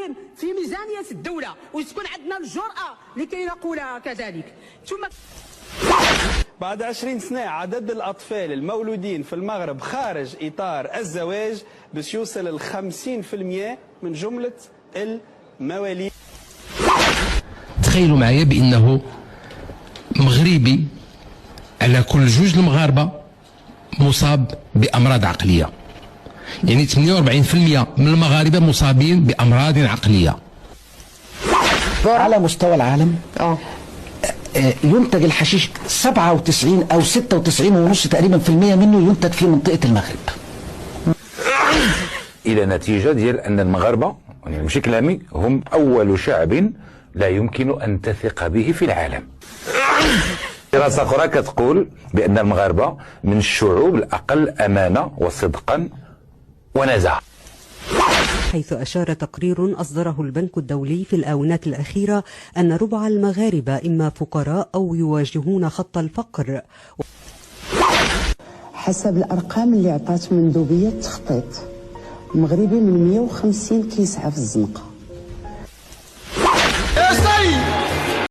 الملايين في ميزانية الدولة، وتكون عندنا الجرأة لكي نقول كذلك. ثم بعد 20 سنة عدد الأطفال المولودين في المغرب خارج إطار الزواج باش يوصل ل 50% من جملة المواليد. تخيلوا معايا بأنه مغربي على كل جوج المغاربة مصاب بأمراض عقلية، يعني 48% من المغاربة مصابين بأمراض عقلية. على مستوى العالم ينتج الحشيش 97 أو 96.5 تقريبا في المية منه ينتج في منطقة المغرب. إلى نتيجة ديال أن المغاربة يعني بشكل عام هم أول شعب لا يمكن أن تثق به في العالم. دراسة أخرى كتقول بأن المغاربة من الشعوب الأقل أمانة وصدقا ونزاهة. حيث أشار تقرير أصدره البنك الدولي في الآونات الأخيرة أن ربع المغاربة إما فقراء أو يواجهون خط الفقر. حسب الأرقام اللي عطات مندوبية التخطيط، مغربي من 150 كيسعى في الزنقة.